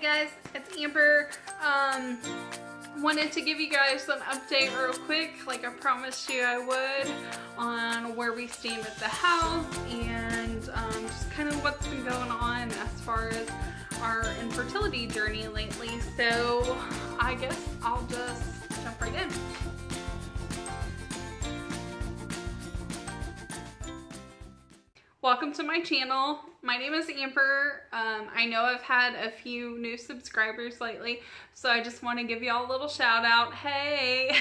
guys, it's Amber. Wanted to give you guys an update real quick, like I promised you I would, on where we stand with the house and just kind of what's been going on as far as our infertility journey lately. So I guess I'll just jump right in. Welcome to my channel. My name is Amber. I know I've had a few new subscribers lately, so I just want to give y'all a little shout out. Hey!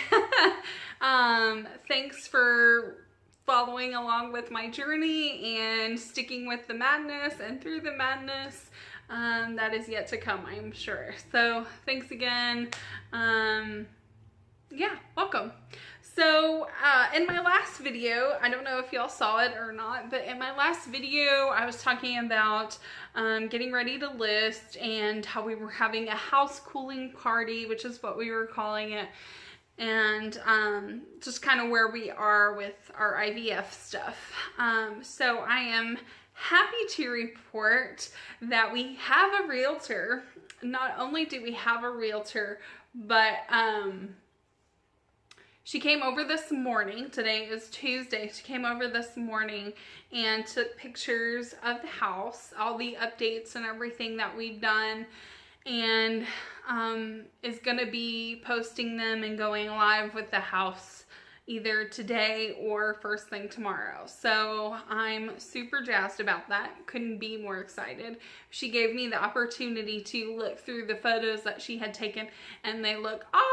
Thanks for following along with my journey and sticking with the madness and through the madness that is yet to come, I'm sure. So thanks again. Yeah, welcome. So in my last video, I don't know if y'all saw it or not, but in my last video I was talking about getting ready to list and how we were having a house cooling party, which is what we were calling it, and just kind of where we are with our IVF stuff. So I am happy to report that we have a realtor. Not only do we have a realtor, but she came over this morning. Today is Tuesday. She came over this morning and took pictures of the house, all the updates and everything that we've done, and is going to be posting them and going live with the house either today or first thing tomorrow. So I'm super jazzed about that. Couldn't be more excited. She gave me the opportunity to look through the photos that she had taken, and they look awesome.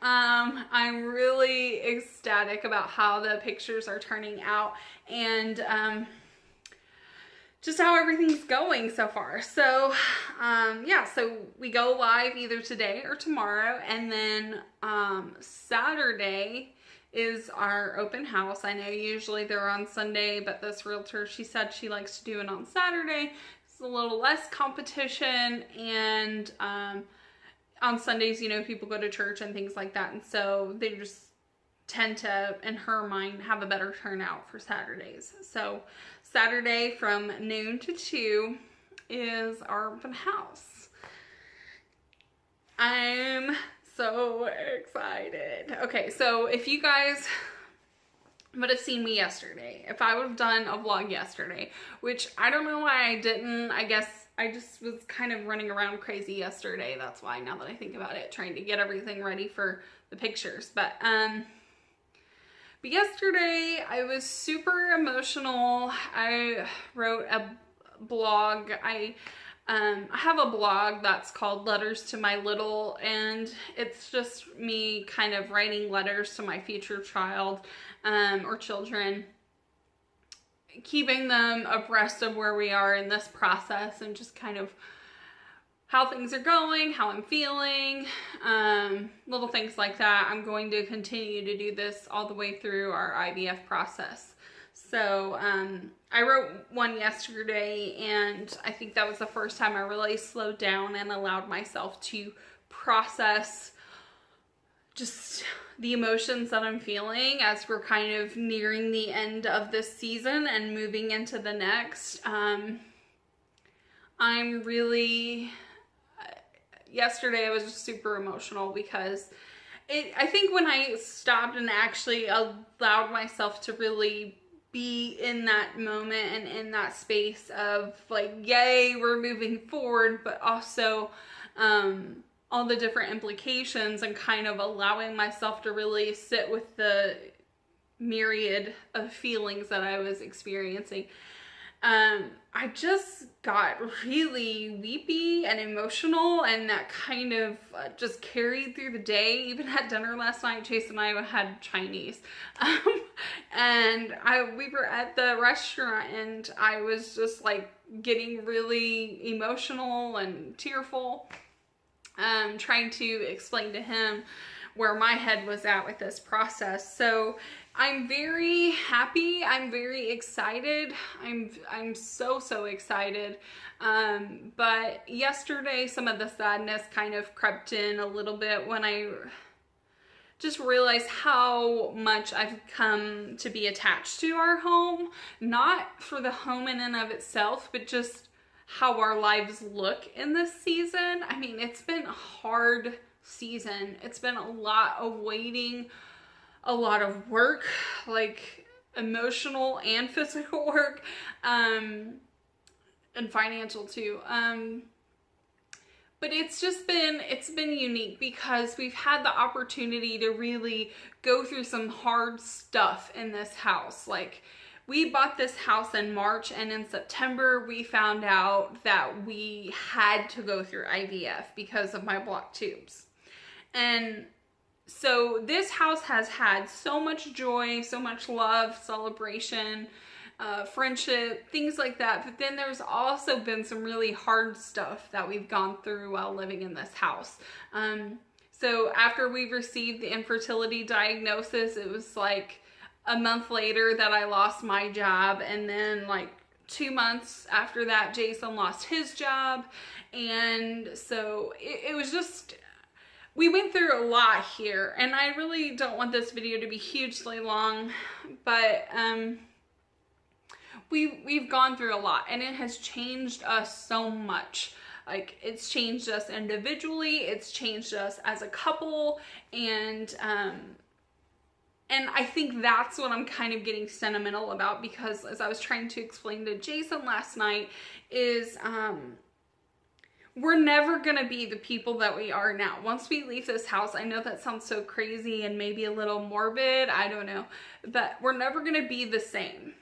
I'm really ecstatic about how the pictures are turning out and just how everything's going so far. So yeah, so we go live either today or tomorrow, and then Saturday is our open house. I know usually they're on Sunday, but this realtor, she said she likes to do it on Saturday. It's a little less competition, and on Sundays, you know, people go to church and things like that, and so they just tend to, in her mind, have a better turnout for Saturdays. So Saturday from noon to 2 is our open house. I'm so excited. Okay, so if you guys would have seen me yesterday, if I would have done a vlog yesterday, which I don't know why I didn't. I guess I just was kind of running around crazy yesterday. That's why, now that I think about it, trying to get everything ready for the pictures. But yesterday I was super emotional. I wrote a blog. I have a blog that's called Letters to My Little, and it's just me kind of writing letters to my future child or children, keeping them abreast of where we are in this process and just kind of how things are going, how I'm feeling, little things like that. I'm going to continue to do this all the way through our IVF process. So I wrote one yesterday, and I think that was the first time I really slowed down and allowed myself to process just the emotions that I'm feeling as we're kind of nearing the end of this season and moving into the next. I'm really, yesterday I was just super emotional because I think when I stopped and actually allowed myself to really be in that moment and in that space of like, yay, we're moving forward, but also all the different implications, and kind of allowing myself to really sit with the myriad of feelings that I was experiencing. I just got really weepy and emotional, and that kind of just carried through the day. Even at dinner last night, Chase and I had Chinese, and we were at the restaurant, and I was just like getting really emotional and tearful, trying to explain to him where my head was at with this process. So I'm very happy. I'm very excited. I'm so excited. But yesterday, some of the sadness kind of crept in a little bit when I just realized how much I've come to be attached to our home. Not for the home in and of itself, but just how our lives look in this season. I mean, it's been a hard season. It's been a lot of waiting, a lot of work, like emotional and physical work, and financial too. But it's been unique because we've had the opportunity to really go through some hard stuff in this house. Like, we bought this house in March, and in September we found out that we had to go through IVF because of my blocked tubes. And so this house has had so much joy, so much love, celebration, friendship, things like that. But then there's also been some really hard stuff that we've gone through while living in this house. So after we received the infertility diagnosis, it was like a month later that I lost my job. And then like 2 months after that, Jason lost his job. And so it was just, we went through a lot here. And I really don't want this video to be hugely long, but we've gone through a lot, and it has changed us so much. Like, it's changed us individually, it's changed us as a couple, and I think that's what I'm kind of getting sentimental about, because as I was trying to explain to Jason last night is, we're never gonna be the people that we are now. Once we leave this house, I know that sounds so crazy and maybe a little morbid, I don't know, but we're never gonna be the same.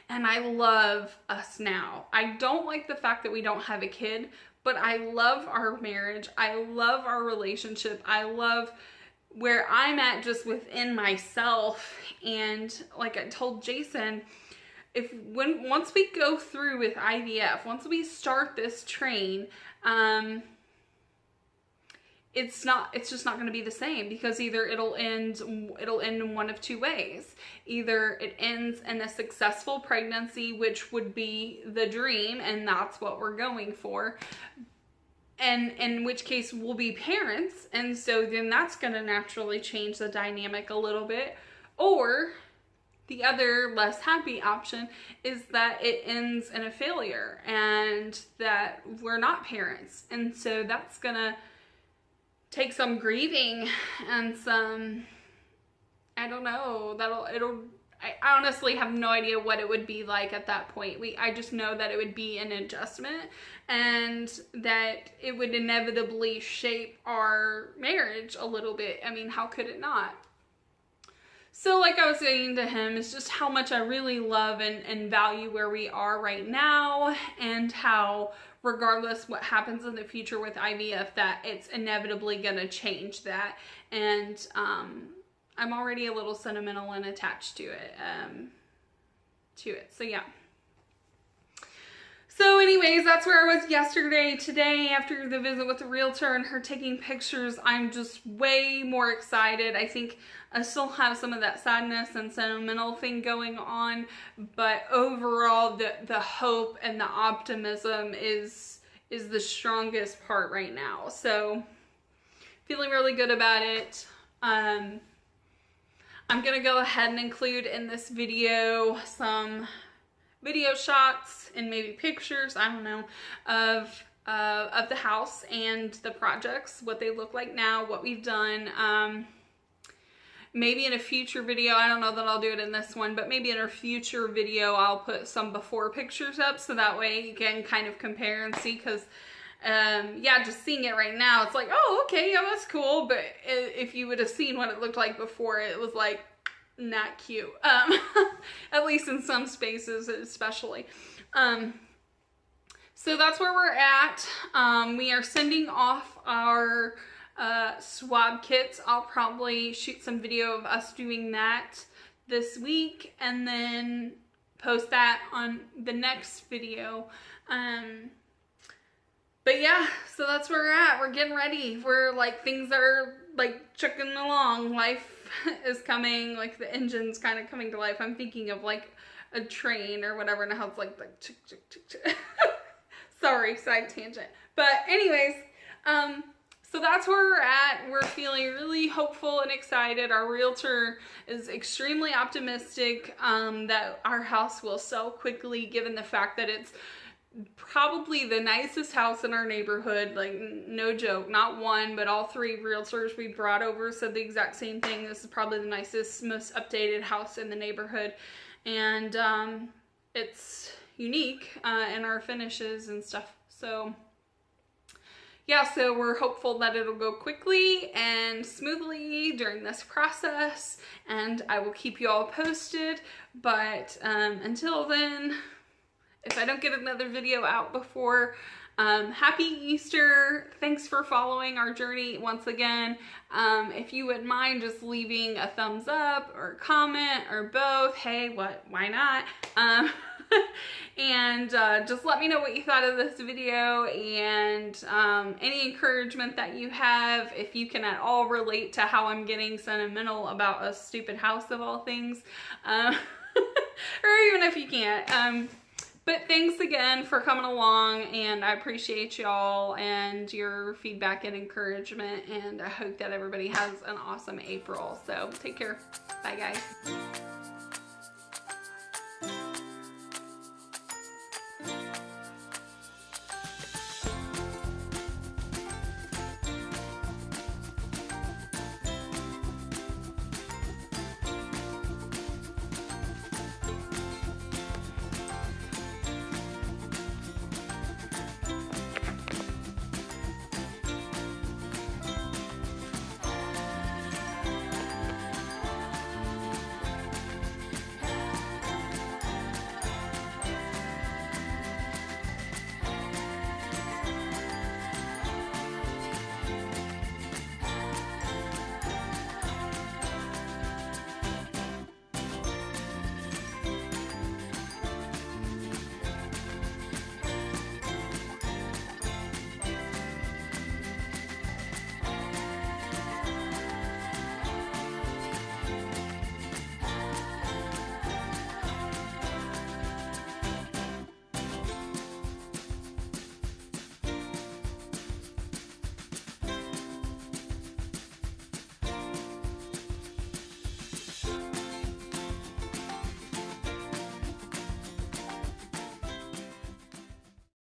And I love us now. I don't like the fact that we don't have a kid, but I love our marriage. I love our relationship. I love where I'm at just within myself. And like I told Jason, once we go through with IVF, once we start this train, it's just not going to be the same, because either it'll end in one of two ways. Either it ends in a successful pregnancy, which would be the dream, and that's what we're going for, and in which case we'll be parents, and so then that's going to naturally change the dynamic a little bit. Or the other less happy option is that it ends in a failure and that we're not parents, and so that's gonna take some grieving and some, I don't know, I honestly have no idea what it would be like at that point. I just know that it would be an adjustment, and that it would inevitably shape our marriage a little bit. I mean, how could it not? So like I was saying to him, it's just how much I really love and value where we are right now, and how regardless what happens in the future with IVF, that it's inevitably gonna change that. And I'm already a little sentimental and attached to it. So yeah. So anyways, that's where I was yesterday. Today, after the visit with the realtor and her taking pictures, I'm just way more excited. I think I still have some of that sadness and sentimental thing going on, but overall the hope and the optimism is the strongest part right now. So feeling really good about it. I'm gonna go ahead and include in this video some video shots and maybe pictures, I don't know, of the house and the projects, what they look like now, what we've done. Maybe in a future video, I don't know that I'll do it in this one, but maybe in a future video I'll put some before pictures up, so that way you can kind of compare and see, because yeah, just seeing it right now, it's like, oh, okay, yeah, that's cool, but if you would have seen what it looked like before, it was like not cute, at least in some spaces especially. So that's where we're at. We are sending off our swab kits. I'll probably shoot some video of us doing that this week and then post that on the next video. But yeah, so that's where we're at. We're getting ready. We're like, things are like chugging along. Life is coming, like the engine's kind of coming to life. I'm thinking of like a train or whatever, and how it's like chick, chick, chick, chick. Sorry, side tangent. But anyways, so that's where we're at. We're feeling really hopeful and excited. Our realtor is extremely optimistic that our house will sell quickly, given the fact that it's probably the nicest house in our neighborhood, like no joke, not one, but all three realtors we brought over said the exact same thing. This is probably the nicest, most updated house in the neighborhood, and it's unique in our finishes and stuff. So yeah, so we're hopeful that it'll go quickly and smoothly during this process, and I will keep you all posted. But until then, if I don't get another video out before, happy Easter. Thanks for following our journey once again. If you wouldn't mind just leaving a thumbs up or a comment or both, hey, why not? And just let me know what you thought of this video, and any encouragement that you have, if you can at all relate to how I'm getting sentimental about a stupid house of all things, or even if you can't. But thanks again for coming along, and I appreciate y'all and your feedback and encouragement, and I hope that everybody has an awesome April. So take care. Bye, guys.